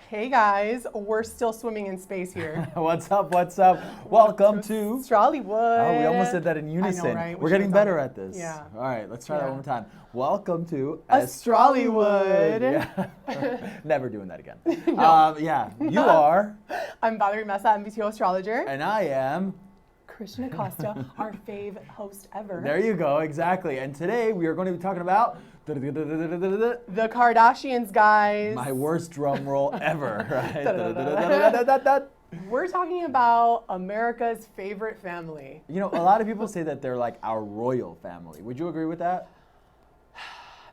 Hey guys, we're still swimming in space here. What's up? What's up? Welcome to Astrollywood. Oh, we almost did that in unison. I know, right? We're getting better at this. Yeah. All right, let's try that one more time. Welcome to Astrollywood. Yeah. Never doing that again. No. Yeah, you are. I'm Valerie, Mesa, MVTO Astrologer. And I am. Christian Acosta, our fave host ever. There you go, exactly. And today we are going to be talking about The Kardashians, guys. my worst drum roll ever. Right? We're talking about America's favorite family. You know, a lot of people say that they're like our royal family. Would you agree with that?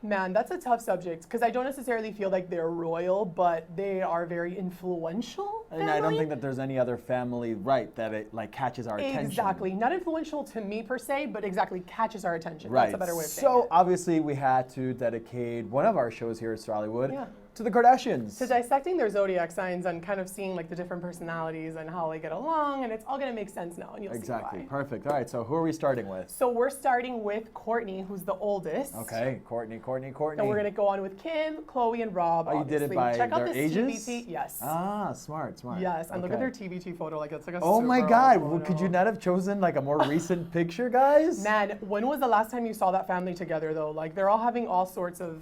Man, that's a tough subject because I don't necessarily feel like they're royal, but they are very influential. And I don't think that there's any other family, right, that it like catches our attention. Exactly. Not influential to me per se, but exactly catches our attention. Right. That's a better way of saying So it. obviously we had to dedicate one of our shows here at Astrollywood to the Kardashians. To dissecting their zodiac signs and kind of seeing like the different personalities and how they get along, and it's all gonna make sense now, and you'll Exactly. see why. Perfect. All right. So who are we starting with? So we're starting with Kourtney, who's the oldest. Okay. Kourtney. And we're gonna go on with Kim, Khloe, and Rob. Oh, you did it by Check out their this ages? TBT. Yes. Ah, smart. Yes, and look at Okay. their TBT photo. Like it's like a Oh my super God! old Well, could you photo. not have chosen like a more recent picture, guys? Man, when was the last time you saw that family together though? Like they're all having all sorts of,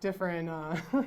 different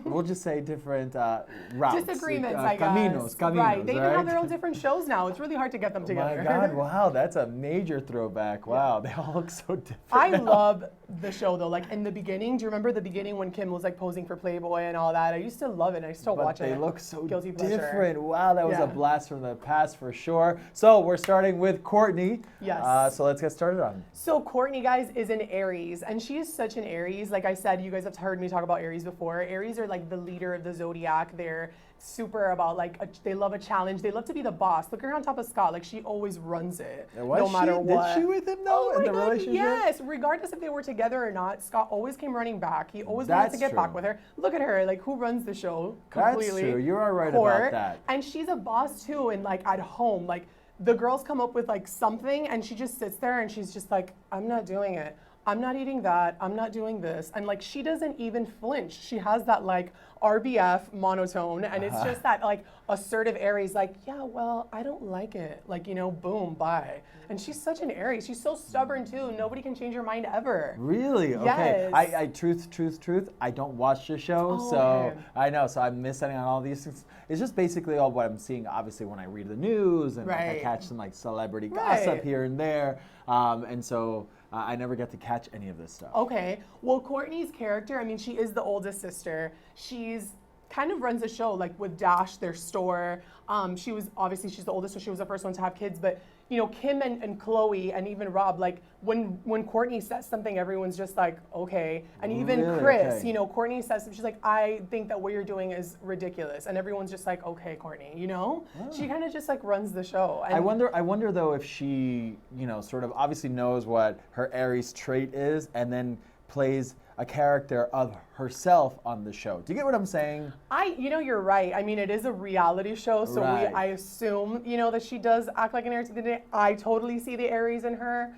We'll just say different routes. disagreements, I guess. Caminos, right. They even have right? their own different shows now. It's really hard to get them together. Oh my God! Wow, that's a major throwback. Wow, they all look so different. I now. love the show though. Like in the beginning, do you remember the beginning when Kim was like posing for Playboy and all that? I used to love it. And I still But watch they it. look so Guilty pleasure. different. Wow, that was Yeah. a blast from the past for sure. So we're starting with Kourtney. Yes. So let's get started on. So Kourtney, guys, is an Aries, and she is such an Aries. Like I said, you guys have heard me talk about Aries before. Aries are like the leader of the zodiac. They're super about they love a challenge. They love to be the boss. Look at her on top of Scott. Like she always runs it, no matter what. Did she with him though Oh in my the God, relationship? yes. Regardless if they were together or not, Scott always came running back. He always wanted to That's get back true. with her. Look at her. Like who runs the show That's completely? true. You are right Court. about that. And she's a boss too. And like at home, like the girls come up with like something, and she just sits there and she's just like, I'm not doing it. I'm not eating that. I'm not doing this. And like she doesn't even flinch. She has that like RBF monotone, and it's just that like assertive Aries, like, yeah, well, I don't like it. Like, boom, bye. And she's such an Aries. She's so stubborn too. Nobody can change her mind ever. Really? Okay. Yes. I truth. I don't watch the show, Oh, so okay. I know. So I'm missing out on all these things. It's just basically all what I'm seeing. Obviously, when I read the news and like, I Right. catch some like celebrity Right. gossip here and there, and so I never get to catch any of this stuff. Okay. Well, Kourtney's character, I mean, she is the oldest sister. She's kind of runs a show like with Dash, their store. She's the oldest, so she was the first one to have kids. But Kim and Khloe and even Rob, like when Kourtney says something, everyone's just like, okay. And even Really? Chris, Okay. Kourtney says something, she's like, I think that what you're doing is ridiculous. And everyone's just like, okay, Kourtney, She kind of just like runs the show. And I wonder though if she, sort of obviously knows what her Aries trait is, and then plays a character of herself on the show. Do you get what I'm saying? You're right. I mean, it is a reality show, so Right. I assume, that she does act like an Aries today. I totally see the Aries in her.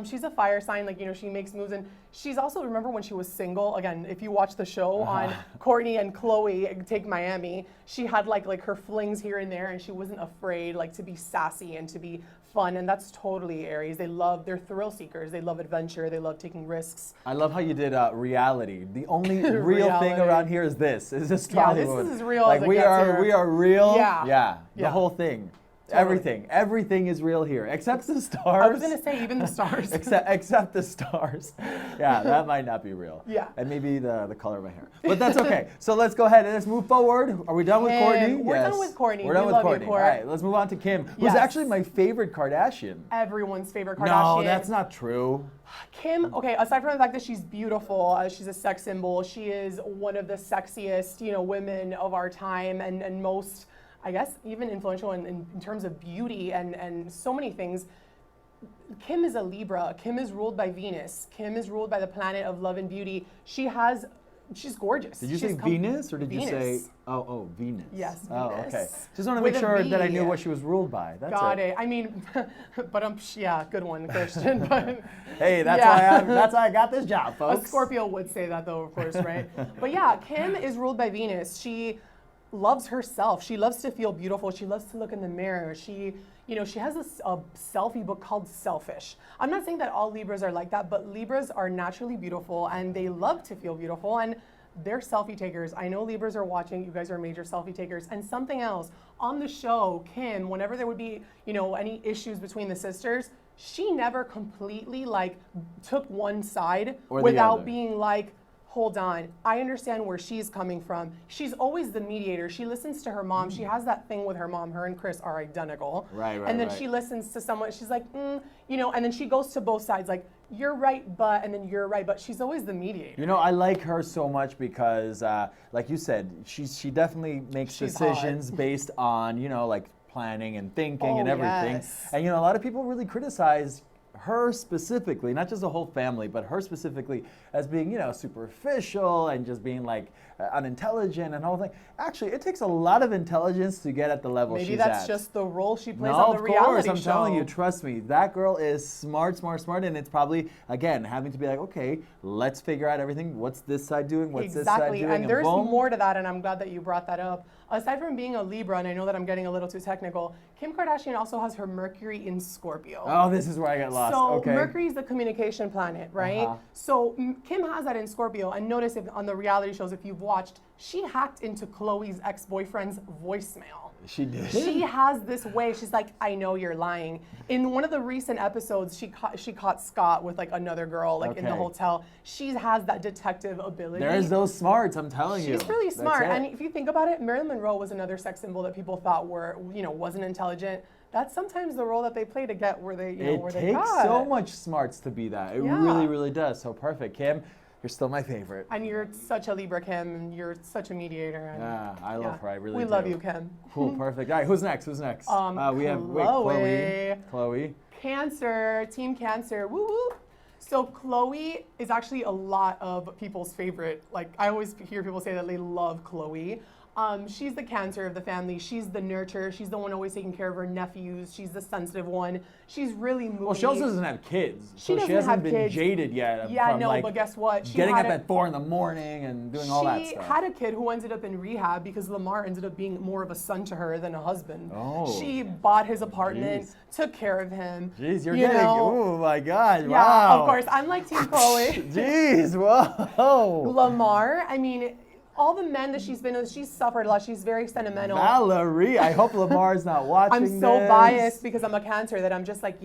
She's a fire sign, like, she makes moves, and she's also, remember when she was single, again, if you watch the show on Kourtney and Khloe Take Miami, she had like her flings here and there, and she wasn't afraid like to be sassy and to be fun, and that's totally Aries. They're thrill seekers, they love adventure, they love taking risks. I love how you did reality. The only real thing Reality. around here is this Yeah, Hollywood. this is as real Like as it we gets are, here. we are real. Yeah. The Yeah. whole thing. Totally. Everything is real here, except the stars. I was gonna say even the stars. except the stars. Yeah, that might not be real. Yeah. And maybe the color of my hair. But that's okay. So let's go ahead and let's move forward. Are we done with Kim. Kourtney? We're Yes. done with Kourtney. We're done We with love you, Kourtney. Court. All right, let's move on to Kim, who's Yes. actually my favorite Kardashian. Everyone's favorite Kardashian. No, that's not true. Kim, okay, aside from the fact that she's beautiful, she's a sex symbol, she is one of the sexiest, women of our time, and most, I guess, even influential in terms of beauty and so many things. Kim is a Libra. Kim is ruled by Venus. Kim is ruled by the planet of love and beauty. She's gorgeous. Did you say Venus or did you say Venus. Venus? Yes, Oh, Venus. okay. Just want to make With a sure that I V. knew what she was ruled by. That's Got it. I mean, but yeah, good one, Christian. But Hey, that's yeah. why I got this job, folks. A Scorpio would say that though, of course, right? But yeah, Kim is ruled by Venus. loves herself. She loves to feel beautiful. She loves to look in the mirror. She, she has a selfie book called Selfish. I'm not saying that all Libras are like that, but Libras are naturally beautiful and they love to feel beautiful, and they're selfie takers. I know Libras are watching. You guys are major selfie takers. And something else, on the show, Kim, whenever there would be, any issues between the sisters, she never completely took one side Or the without other. being like, hold on, I understand where she's coming from. She's always the mediator. She listens to her mom. She has that thing with her mom. Her and Chris are identical. Right, And then right. she listens to someone. She's like, and then she goes to both sides, like, you're right, but, and then you're right, but she's always the mediator. I like her so much because, like you said, she definitely makes She's decisions hot. based on, planning and thinking and Oh, everything. yes. And, a lot of people really criticize her specifically, not just the whole family, but her specifically as being, superficial and just being unintelligent and all thing. Actually, it takes a lot of intelligence to get at the level Maybe she's that's at. just the role she plays No, on the of reality course, I'm show. telling you, trust me, that girl is smart, and it's probably, again, having to be like, okay, let's figure out everything. What's this side doing? What's this side Exactly, doing? and there's boom. more to that, and I'm glad that you brought that up. Aside from being a Libra, and I know that I'm getting a little too technical, Kim Kardashian also has her Mercury in Scorpio. Oh, this is where I get lost. So okay. Mercury is the communication planet, right? Uh-huh. So Kim has that in Scorpio, and notice if on the reality shows, if you've watched, she hacked into Khloe's ex-boyfriend's voicemail. She did. She has this way. She's like, I know you're lying. In one of the recent episodes, she caught Scott with another girl in the Okay. hotel. She has that detective ability. There's those smarts, I'm telling you. She's really smart. That's it. And if you think about it, Marilyn Monroe was another sex symbol that people thought wasn't intelligent. That's sometimes the role that they play to get where they, it where they takes got. so much smarts to be that. It Yeah. really, really does. So perfect. Kim, you're still my favorite. And you're such a Libra, Kim, and you're such a mediator. And Yeah, I love her. I really we do. love you, Kim. Cool, perfect. All right, who's next? We have Khloe. Khloe. Cancer, Team Cancer, woo woo. So Khloe is actually a lot of people's favorite. I always hear people say that they love Khloe. She's the Cancer of the family. She's the nurturer. She's the one always taking care of her nephews. She's the sensitive one. She's really moody. Well, she also doesn't have kids, so doesn't she hasn't have been kids. jaded yet. Yeah, from, no, but guess what? She getting had up a- at 4 in the morning and doing all that She stuff. had a kid who ended up in rehab because Lamar ended up being more of a son to her than a husband. Oh. She bought his apartment, Jeez. took care of him. Jeez, you're you getting. know. Oh my God! Yeah, Wow. of course. I'm like Team Khloe. Jeez! Whoa. Lamar, I mean, all the men that she's been with, she's suffered a lot. She's very sentimental. Valerie, I hope Lamar's not watching I'm so this. biased because I'm a Cancer that I'm just like,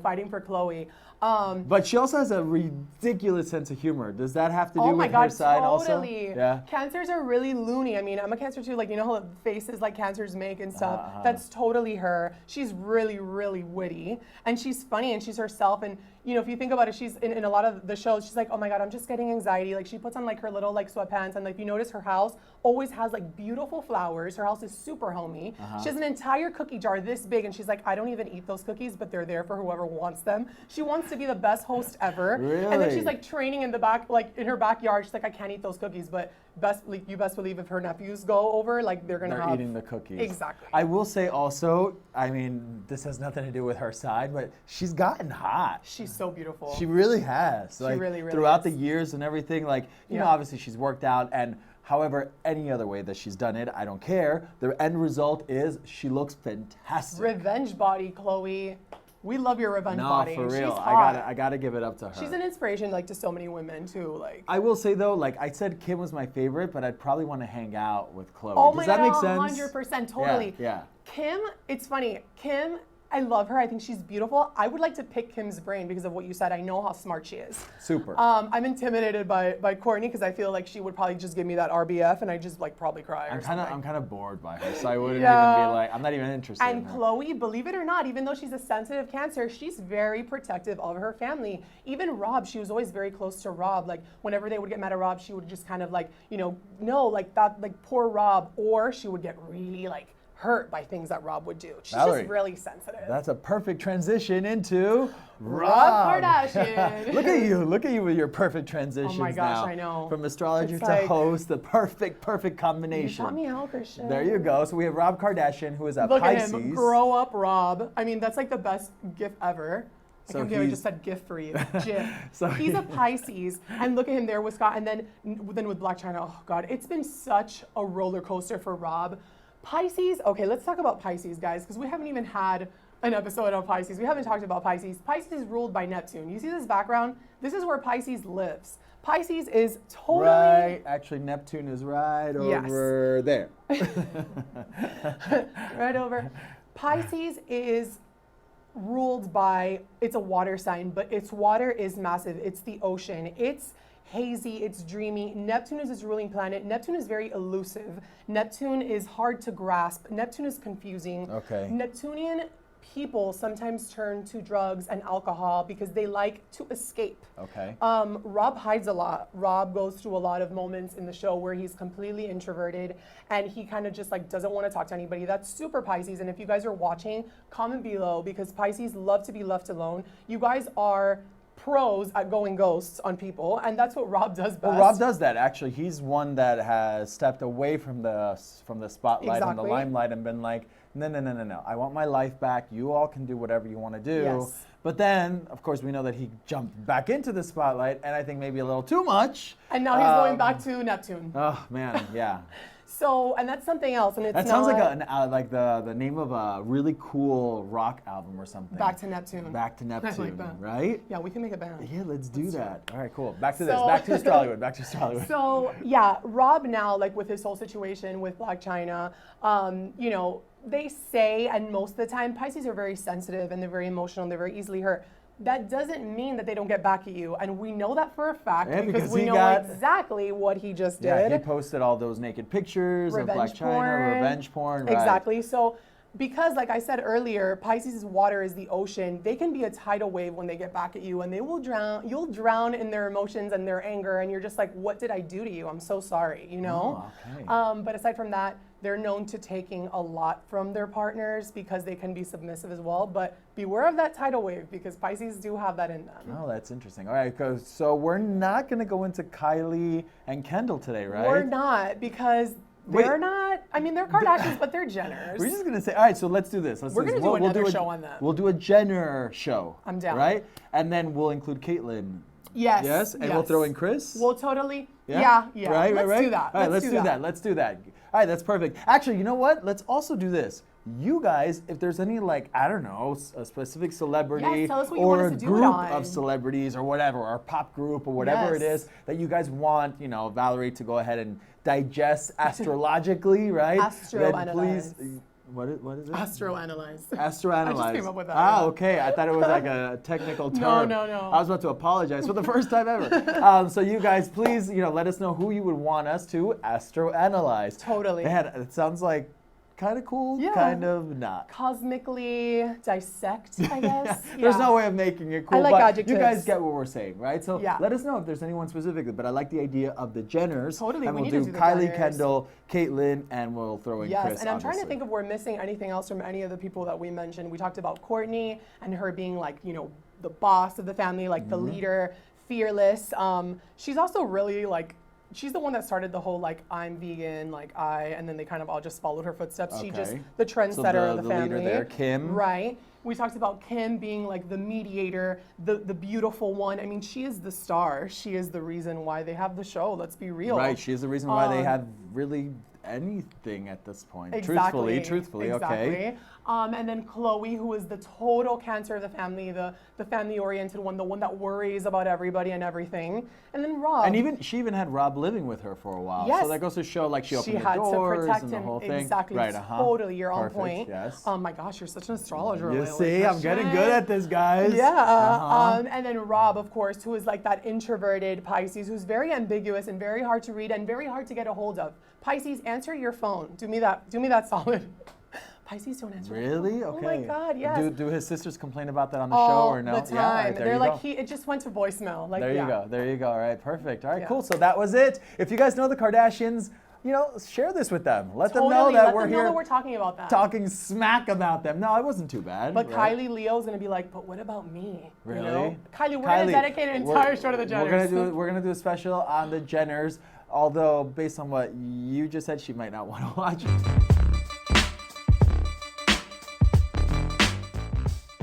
fighting for Khloe. But she also has a ridiculous sense of humor. Does that have to do Oh my with God, her side totally. also? Yeah. Cancers are really loony. I mean, I'm a Cancer too. How faces Cancers make and stuff. Uh-huh. That's totally her. She's really, really witty, and she's funny, and she's herself. And if you think about it, she's in a lot of the shows. She's like, oh my God, I'm just getting anxiety. She puts on her little sweatpants, and if you notice, her house always has beautiful flowers. Her house is super homey. She has an entire cookie jar this big, and she's like, I don't even eat those cookies, but they're there for whoever wants them. She wants to be the best host ever. And then she's Really? training in the back, in her backyard. She's like, I can't eat those cookies, but you best believe if her nephews go over, they're gonna They're have eating the cookies. Exactly. I will say also, I mean, this has nothing to do with her side, but she's gotten hot. She's so beautiful. She really has. She really, really throughout is. the years and everything, Yeah. obviously she's worked out, and however, any other way that she's done it, I don't care. The end result is she looks fantastic. Revenge body, Khloe. We love your revenge No, body. for real. She's hot. I gotta give it up to her. She's an inspiration to so many women too. I will say though, I said Kim was my favorite, but I'd probably want to hang out with Khloe. Oh Does my that God, make sense? 100%, totally. Yeah. Kim, it's funny. Kim, I love her. I think she's beautiful. I would like to pick Kim's brain because of what you said. I know how smart she is. Super. I'm intimidated by Kourtney because I feel like she would probably just give me that RBF and I just probably cry or something. I'm kind of bored by her, so I wouldn't Yeah. even be I'm not even interested in And her. Khloe, believe it or not, even though she's a sensitive Cancer, she's very protective of her family. Even Rob, she was always very close to Rob. Whenever they would get mad at Rob, she would just kind of poor Rob, or she would get really hurt by things that Rob would do. She's Valerie, just really sensitive. That's a perfect transition into Rob Kardashian. Look at you with your perfect transitions Oh my gosh, now. I know. From astrologer It's to host, the perfect You combination. taught me how, Christian. There you go. So we have Rob Kardashian, who is a Look Pisces. at him, grow up Rob. I mean, that's the best gift ever. I can't believe I just said gift for you. GIF. So He's a Pisces, and look at him there with Scott, and then with Black China. Oh God, it's been such a roller coaster for Rob. Pisces. Okay, let's talk about Pisces, guys, because we haven't even had an episode on Pisces. We haven't talked about Pisces. Pisces is ruled by Neptune. You see this background? This is where Pisces lives. Pisces is totally... Right, actually Neptune is right Yes. over there. Right over. Pisces is ruled by, it's a water sign, but its water is massive. It's the ocean. It's hazy, it's dreamy. Neptune is its ruling planet. Neptune is very elusive. Neptune is hard to grasp. Neptune is confusing. Okay. Neptunian people sometimes turn to drugs and alcohol because they like to escape. Okay. Rob hides a lot. Rob goes through a lot of moments in the show where he's completely introverted and he kind of just like doesn't want to talk to anybody. That's super Pisces. And if you guys are watching, comment below because Pisces love to be left alone. You guys are pros at going ghosts on people, and that's what Rob does best. Well, Rob does that actually. He's one that has stepped away from the spotlight and the Exactly. limelight and been like, no. I want my life back. You all can do whatever you want to do. Yes. But then, of course, we know that he jumped back into the spotlight, and I think maybe a little too much. And now he's going back to Neptune. Oh man, yeah. So, and that's something else, and it's That not sounds like the name of a really cool rock album or something. Back to Neptune. Back to I like Neptune, that. right? Yeah, we can make a band. Yeah, let's do that. All right, cool. Back to this. So- Back to Astrollywood. Back to Astrollywood. So yeah, Rob now, like with his whole situation with Black China, you know, they say, and most of the time, Pisces are very sensitive and they're very emotional and they're very easily hurt. That doesn't mean that they don't get back at you. And we know that for a fact Yeah, because because we he know got- exactly what he just did. Yeah, he posted all those naked pictures of Black Revenge China, porn. revenge porn. Right. Exactly. So because like I said earlier, Pisces' water is the ocean. They can be a tidal wave when they get back at you and they will drown. You'll drown in their emotions and their anger and you're just like, what did I do to you? I'm so sorry, you know? Oh, okay. But aside from that, they're known to taking a lot from their partners because they can be submissive as well. But beware of that tidal wave because Pisces do have that in them. Oh, that's interesting. All right, so we're not going to go into Kylie and Kendall today, right? We're not because Wait. they're not, I mean, they're Kardashians, but they're Jenners. We're just going to say, all right, so let's do this. We're gonna do another show on them. We'll do a Jenner show. I'm down. Right? And then we'll include Caitlyn. Yes. Yes? And we'll throw in Chris? We'll totally, Yeah? yeah. Right, Let's right, right? do that. All right, let's do that. Let's do that. All right, that's perfect. Actually, you know what? Let's also do this. You guys, if there's any like, I don't know, a specific celebrity Yes, tell us what you want or us a to do it group on. of celebrities or whatever, or a pop group or whatever it Yes. is that you guys want, you know, Valerie to go ahead and digest astrologically, right? Then Astroanalyze. please, what is it? Astroanalyze. Astroanalyze. I just came up with that, Ah, yeah. okay. I thought it was like a technical term. No. I was about to apologize for the first time ever. So you guys, please, you know, let us know who you would want us to astroanalyze. Totally. Man, it sounds like kind of cool, Yeah. kind of not. Cosmically dissect, I guess. There's Yeah. no way of making it cool, I like but adjectives. you guys get what we're saying, right? So Yeah. let us know if there's anyone specifically, but I like the idea of the Jenners. Totally, And we we'll need to do do the Kylie, Jenners. Kendall, Caitlyn, and we'll throw in Yes, Chris, and I'm trying to obviously. think if we're missing anything else from any of the people that we mentioned. We talked about Kourtney and her being like, you know, the boss of the family, like the leader, fearless. She's also really like, she's the one that started the whole like I'm vegan, like and then they kind of all just followed her footsteps. She just Okay. the trendsetter of the leader family. there, Kim. Right. We talked about Kim being like the mediator, the beautiful one. I mean, she is the star. She is the reason why they have the show. Let's be real. Right, she's the reason why they have really anything at this point. Exactly. Truthfully, exactly. okay. And then Khloe, who is the total Cancer of the family, the family-oriented one, the one that worries about everybody and everything. And then Rob. And she even had Rob living with her for a while. Yes. So that goes to show like she opened the had doors to protect and the him. whole thing. Exactly. Right, Totally. You're on Perfect, point. yes. Oh my gosh, you're such an astrologer. You lately, see, I'm getting Christian. good at this, guys. Yeah. Uh-huh. And then Rob, of course, who is like that introverted Pisces, who's very ambiguous and very hard to read and very hard to get a hold of. Pisces, answer your phone. Do me that solid. Pisces don't answer. their Really? phone. Okay. Oh my God, yes. Do his sisters complain about that on the All show or no? the time. Yeah, all right, there They're you like, go. it just went to voicemail. Like, There you yeah. go. There you go. All right, perfect. All right, Yeah. cool. So that was it. If you guys know the Kardashians, you know, share this with them. Let them know Totally. that Let we're them here know that we're talking about that. talking smack about them. No, it wasn't too bad. But right? Kylie Leo's gonna be like, but what about me? Really? You know? Kylie, we're gonna dedicate an entire show to the Jenners. We're gonna do a special on the Jenners. Although, based on what you just said, she might not want to watch.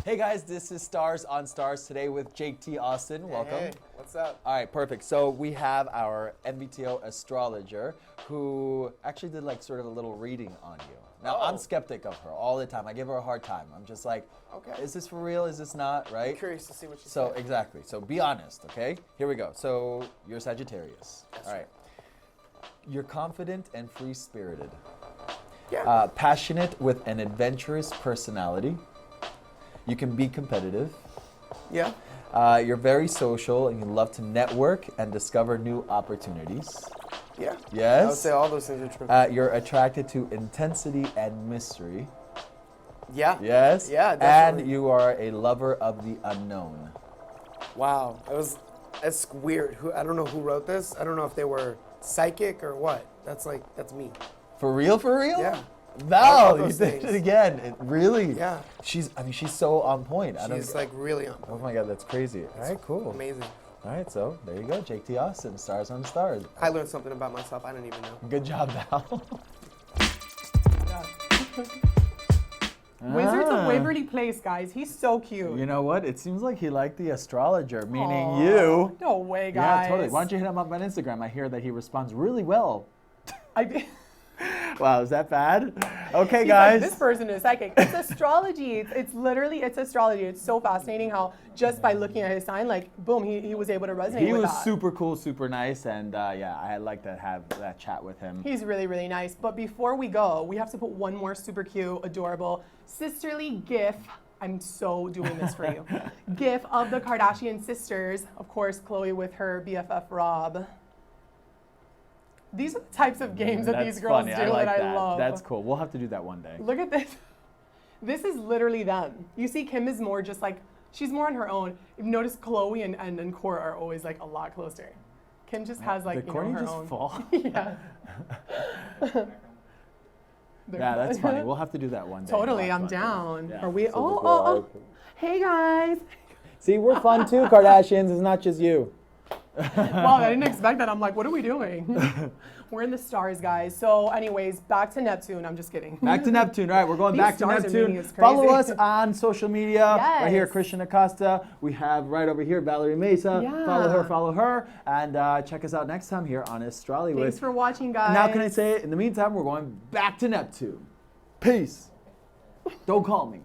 Hey guys, this is Stars on Stars today with Jake T. Austin. Welcome. Hey, what's up? All right, perfect. So we have our MVTO Astrologer who actually did like sort of a little reading on you. Now, I'm skeptic of her all the time. I give her a hard time. I'm just like, Okay. is this for real? Is this not, right? I'm curious to see what you So say. exactly. So be honest, okay? Here we go. So you're Sagittarius. That's All right. You're confident and free-spirited. Yeah. Passionate with an adventurous personality. You can be competitive. Yeah. You're very social and you love to network and discover new opportunities. Yeah. Yes. I would say all those things are true. You're attracted to intensity and mystery. Yeah. Yes. Yeah, definitely. And you are a lover of the unknown. Wow. It's weird. I don't know who wrote this. I don't know if they were psychic or what. That's me. For real? For real? Yeah. Val, All you those did it things. again. It really? Yeah. She's so on point. She's like really on Oh point. my God, that's crazy. All right, cool. Amazing. All right, so there you go, Jake T. Austin, Stars on Stars. I learned something about myself I didn't even know. Good job, Val. Wizards Ah. of Waverly Place, guys. He's so cute. You know what? It seems like he liked the astrologer, meaning Aw, you. No way, guys. Yeah, totally. Why don't you hit him up on Instagram? I hear that he responds really well. He's Wow, is that bad? Okay, like, guys. this person is psychic. It's astrology. It's literally astrology. It's so fascinating how just by looking at his sign, like, boom, he was able to resonate He with was that. super cool, super nice, and yeah, I'd like to have that chat with him. He's really, really nice. But before we go, we have to put one more super cute, adorable, sisterly gif. I'm so doing this for you. Gif of the Kardashian sisters. Of course, Khloe with her BFF Rob. These are the types of games that these girls funny. do I like that I that. love. That's cool. We'll have to do that one day. Look at this. This is literally them. You see, Kim is more just like, she's more on her own. You've noticed Khloe and Kourt are always like a lot closer. Kim just has like, Did you know, Kourtney her just own. fall? Yeah. Yeah, that's funny. We'll have to do that one day. Totally, Watch I'm one day. down. Yeah. Are we? So Oh. Hey guys. See, we're fun too, Kardashians. It's not just you. Wow, I didn't expect that. I'm like, what are we doing? We're in the stars, guys. So, anyways, back to Neptune. I'm just kidding. Back to Neptune. All right, we're going These back to stars are Neptune. making us Follow crazy. us on social media. Right here, Yes. Christian Acosta. We have right over here, Valerie Mesa. Yeah. Follow her. And check us out next time here on Astrollywood. Thanks for watching, guys. Now, can I say it? In the meantime, we're going back to Neptune. Peace. Don't call me.